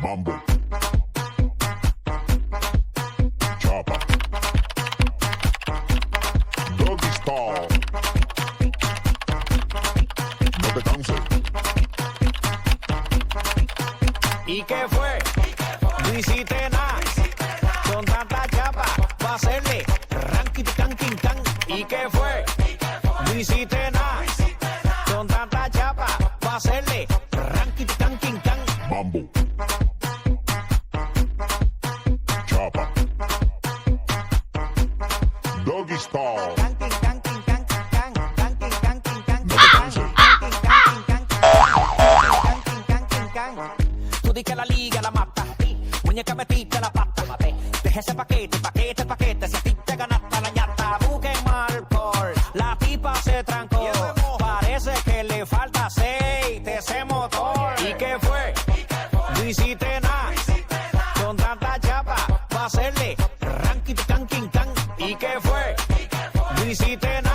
Mambo. Chapa. Doggy style. No te canses. ¿Y qué fue? No hiciste nada. Con tanta chapa, va a hacerle ranking, can, king, can. ¿Y qué fue? No hiciste nada. Con tanta chapa, va a hacerle ranking, can, king, can. Mambo. Chapa. Doggy style. No te canses. Tú di que la liga la mata. Muñeca metiste la pata. Deja ese paquete, si a ti te ganaste la ñata. Busquen alcohol, la tipa se trancó. Parece que le falta aceite ese motor. ¿Y qué fue? No hiciste nada. Con tanta chapa, va a hacerle ranking, can, king, can. ¿Y qué fue? No hiciste nada.